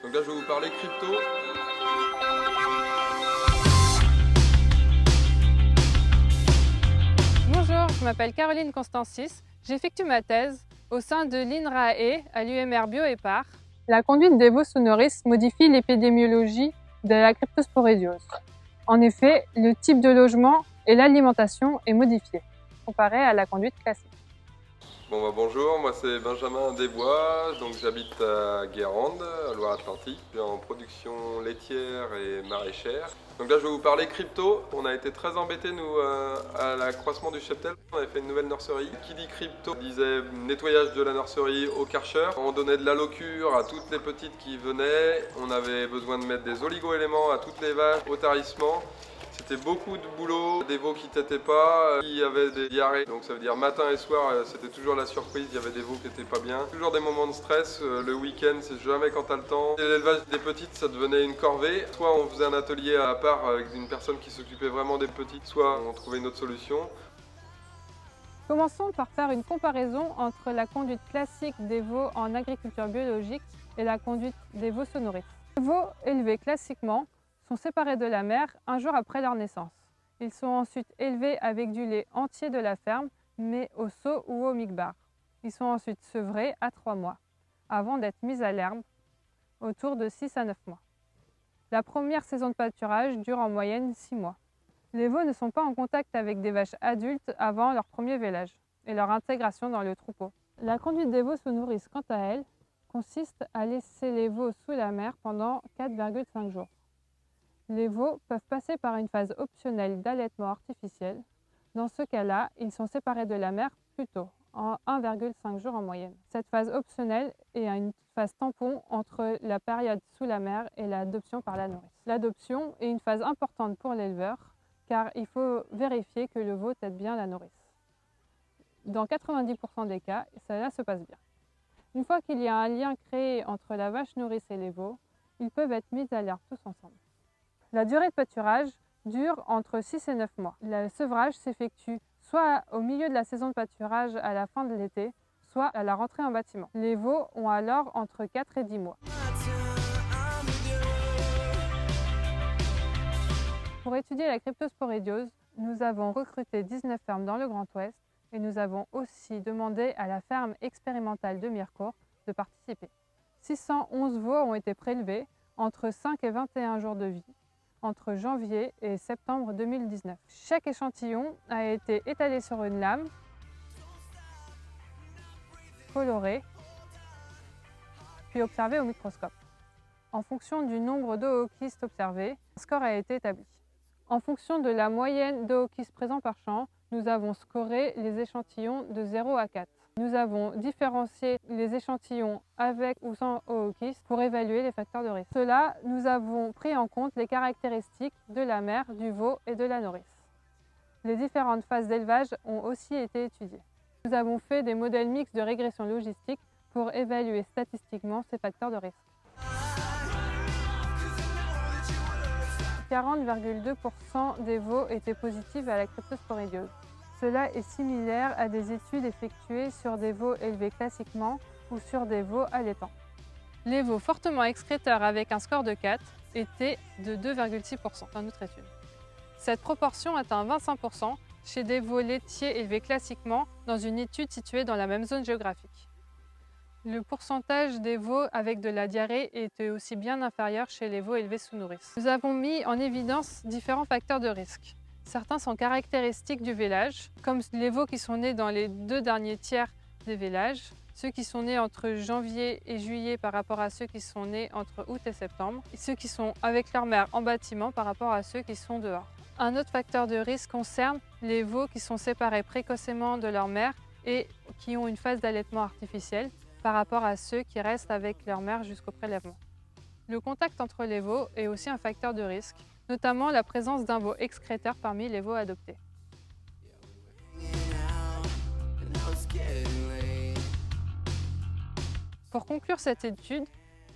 Donc là je vais vous parler crypto. Bonjour, je m'appelle Caroline Constancis. J'effectue ma thèse au sein de l'INRAE à l'UMR Bioépar. La conduite des veaux sonoris modifie l'épidémiologie de la cryptosporédiose. En effet, le type de logement et l'alimentation est modifié, comparé à la conduite classique. Bonjour, moi c'est Benjamin Desbois, donc j'habite à Guérande, à Loire-Atlantique. Je suis en production laitière et maraîchère. Donc là je vais vous parler crypto. On a été très embêtés nous à l'accroissement du cheptel. On avait fait une nouvelle nurserie. Qui dit crypto disait nettoyage de la nurserie au Karcher. On donnait de l'allocure à toutes les petites qui venaient. On avait besoin de mettre des oligo-éléments à toutes les vaches, au tarissement. C'était beaucoup de boulot, des veaux qui tétaient pas, qui avaient des diarrhées, donc ça veut dire matin et soir, c'était toujours la surprise, il y avait des veaux qui n'étaient pas bien. Toujours des moments de stress, le week-end c'est jamais quand t'as le temps. L'élevage des petites ça devenait une corvée, soit on faisait un atelier à part avec une personne qui s'occupait vraiment des petites, soit on trouvait une autre solution. Commençons par faire une comparaison entre la conduite classique des veaux en agriculture biologique et la conduite des veaux sonoris. Les veaux élevés classiquement sont séparés de la mère un jour après leur naissance. Ils sont ensuite élevés avec du lait entier de la ferme, mais au seau ou au migbar. Ils sont ensuite sevrés à 3 mois, avant d'être mis à l'herbe autour de 6 à 9 mois. La première saison de pâturage dure en moyenne 6 mois. Les veaux ne sont pas en contact avec des vaches adultes avant leur premier vélage et leur intégration dans le troupeau. La conduite des veaux sonoris, quant à elle, consiste à laisser les veaux sous la mère pendant 4,5 jours. Les veaux peuvent passer par une phase optionnelle d'allaitement artificiel. Dans ce cas-là, ils sont séparés de la mère plus tôt, en 1,5 jours en moyenne. Cette phase optionnelle est une phase tampon entre la période sous la mère et l'adoption par la nourrice. L'adoption est une phase importante pour l'éleveur car il faut vérifier que le veau tète bien la nourrice. Dans 90% des cas, cela se passe bien. Une fois qu'il y a un lien créé entre la vache nourrice et les veaux, ils peuvent être mis à l'herbe tous ensemble. La durée de pâturage dure entre 6 et 9 mois. Le sevrage s'effectue soit au milieu de la saison de pâturage à la fin de l'été, soit à la rentrée en bâtiment. Les veaux ont alors entre 4 et 10 mois. Pour étudier la cryptosporédiose, nous avons recruté 19 fermes dans le Grand Ouest et nous avons aussi demandé à la ferme expérimentale de Mirecourt de participer. 611 veaux ont été prélevés entre 5 et 21 jours de vie entre janvier et septembre 2019. Chaque échantillon a été étalé sur une lame, coloré, puis observé au microscope. En fonction du nombre d'oocystes observés, un score a été établi. En fonction de la moyenne d'oocystes présents par champ, nous avons scoré les échantillons de 0 à 4. Nous avons différencié les échantillons avec ou sans oocystes pour évaluer les facteurs de risque. Cela, nous avons pris en compte les caractéristiques de la mère, du veau et de la nourrice. Les différentes phases d'élevage ont aussi été étudiées. Nous avons fait des modèles mixtes de régression logistique pour évaluer statistiquement ces facteurs de risque. 40,2% des veaux étaient positifs à la cryptosporédiose. Cela est similaire à des études effectuées sur des veaux élevés classiquement ou sur des veaux allaitants. Les veaux fortement excréteurs avec un score de 4 étaient de 2,6% dans notre étude. Cette proportion atteint 25% chez des veaux laitiers élevés classiquement dans une étude située dans la même zone géographique. Le pourcentage des veaux avec de la diarrhée était aussi bien inférieur chez les veaux élevés sous nourrice. Nous avons mis en évidence différents facteurs de risque. Certains sont caractéristiques du vélage, comme les veaux qui sont nés dans les 2 derniers tiers des vélages, ceux qui sont nés entre janvier et juillet par rapport à ceux qui sont nés entre août et septembre, et ceux qui sont avec leur mère en bâtiment par rapport à ceux qui sont dehors. Un autre facteur de risque concerne les veaux qui sont séparés précocement de leur mère et qui ont une phase d'allaitement artificiel par rapport à ceux qui restent avec leur mère jusqu'au prélèvement. Le contact entre les veaux est aussi un facteur de risque, notamment la présence d'un veau excréteur parmi les veaux adoptés. Pour conclure cette étude,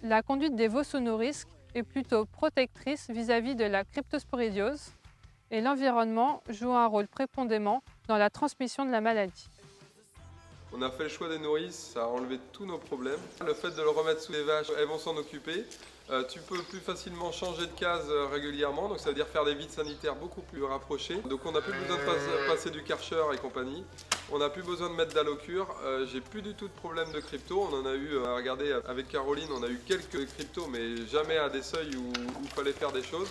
la conduite des veaux sous nourrice est plutôt protectrice vis-à-vis de la cryptosporédiose et l'environnement joue un rôle prépondérant dans la transmission de la maladie. On a fait le choix des nourrices, ça a enlevé tous nos problèmes. Le fait de le remettre sous les vaches, elles vont s'en occuper. Tu peux plus facilement changer de case régulièrement, donc ça veut dire faire des vides sanitaires beaucoup plus rapprochés. Donc on n'a plus besoin de passer du Karcher et compagnie. On n'a plus besoin de mettre d'allocure. J'ai plus du tout de problème de crypto. On en a eu, à regarder avec Caroline, on a eu quelques cryptos, mais jamais à des seuils où il fallait faire des choses.